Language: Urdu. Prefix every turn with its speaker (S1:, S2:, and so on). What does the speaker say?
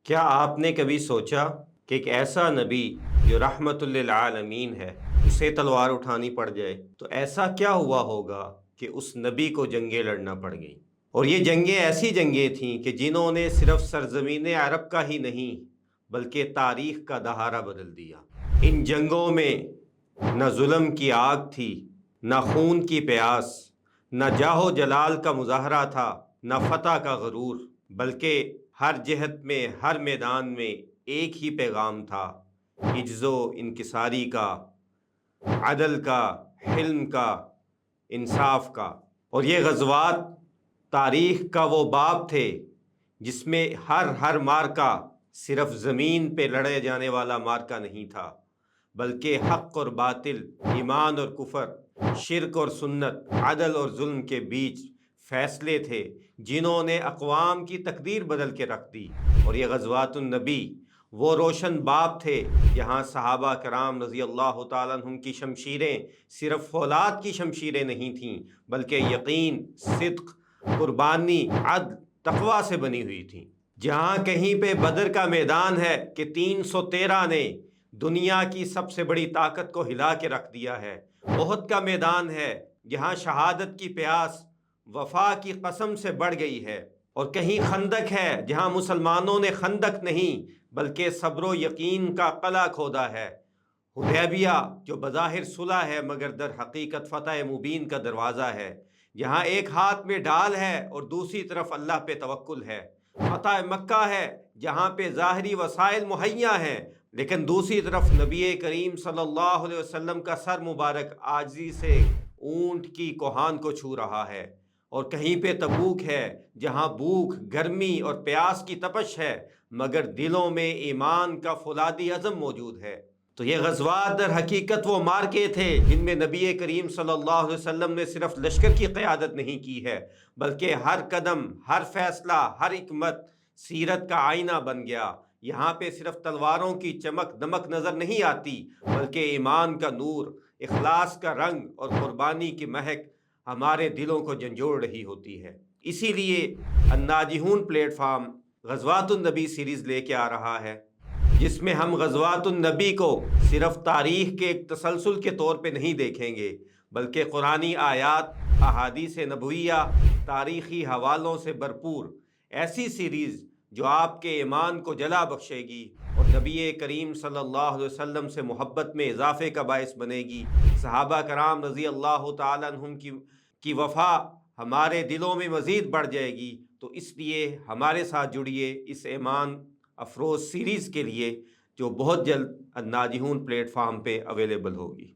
S1: کیا آپ نے کبھی سوچا کہ ایک ایسا نبی جو رحمت للعالمین ہے اسے تلوار اٹھانی پڑ جائے تو ایسا کیا ہوا ہوگا کہ اس نبی کو جنگیں لڑنا پڑ گئیں؟ اور یہ جنگیں ایسی جنگیں تھیں کہ جنہوں نے صرف سرزمین عرب کا ہی نہیں بلکہ تاریخ کا دہارا بدل دیا۔ ان جنگوں میں نہ ظلم کی آگ تھی، نہ خون کی پیاس، نہ جاہ و جلال کا مظاہرہ تھا، نہ فتح کا غرور، بلکہ ہر جہت میں، ہر میدان میں ایک ہی پیغام تھا: عجز و انکساری کا، عدل کا، حلم کا، انصاف کا۔ اور یہ غزوات تاریخ کا وہ باب تھے جس میں ہر مارکا صرف زمین پہ لڑے جانے والا مارکا نہیں تھا، بلکہ حق اور باطل، ایمان اور کفر، شرک اور سنت، عدل اور ظلم کے بیچ فیصلے تھے جنہوں نے اقوام کی تقدیر بدل کے رکھ دی۔ اور یہ غزوات النبی وہ روشن باب تھے جہاں صحابہ کرام رضی اللہ تعالیٰ عنہم کی شمشیریں صرف فولاد کی شمشیریں نہیں تھیں، بلکہ یقین، صدق، قربانی، عدل، تقوی سے بنی ہوئی تھیں۔ جہاں کہیں پہ بدر کا میدان ہے کہ 313 نے دنیا کی سب سے بڑی طاقت کو ہلا کے رکھ دیا ہے، احد کا میدان ہے جہاں شہادت کی پیاس وفا کی قسم سے بڑھ گئی ہے، اور کہیں خندق ہے جہاں مسلمانوں نے خندق نہیں بلکہ صبر و یقین کا قلعہ کھودا ہے، حدیبیہ جو بظاہر صلح ہے مگر در حقیقت فتح مبین کا دروازہ ہے، جہاں ایک ہاتھ میں ڈال ہے اور دوسری طرف اللہ پہ توکل ہے، فتح مکہ ہے جہاں پہ ظاہری وسائل مہیا ہیں لیکن دوسری طرف نبی کریم صلی اللہ علیہ وسلم کا سر مبارک عاجزی سے اونٹ کی کوہان کو چھو رہا ہے، اور کہیں پہ تبوک ہے جہاں بھوک، گرمی اور پیاس کی تپش ہے مگر دلوں میں ایمان کا فولادی عزم موجود ہے۔ تو یہ غزوات در حقیقت وہ مارکے تھے جن میں نبی کریم صلی اللہ علیہ وسلم نے صرف لشکر کی قیادت نہیں کی ہے بلکہ ہر قدم، ہر فیصلہ، ہر حکمت سیرت کا آئینہ بن گیا۔ یہاں پہ صرف تلواروں کی چمک دمک نظر نہیں آتی بلکہ ایمان کا نور، اخلاص کا رنگ اور قربانی کی مہک ہمارے دلوں کو جھنجھوڑ رہی ہوتی ہے۔ اسی لیے الناجحون پلیٹ فارم غزوات النبی سیریز لے کے آ رہا ہے جس میں ہم غزوات النبی کو صرف تاریخ کے ایک تسلسل کے طور پہ نہیں دیکھیں گے بلکہ قرآنی آیات، احادیث نبویہ، تاریخی حوالوں سے بھرپور ایسی سیریز جو آپ کے ایمان کو جلا بخشے گی اور نبی کریم صلی اللہ علیہ وسلم سے محبت میں اضافے کا باعث بنے گی۔ صحابہ کرام رضی اللہ تعالیٰ عنہم کی وفا ہمارے دلوں میں مزید بڑھ جائے گی۔ تو اس لیے ہمارے ساتھ جڑیے اس ایمان افروز سیریز کے لیے جو بہت جلد الناجحون پلیٹ فارم پہ اویلیبل ہوگی۔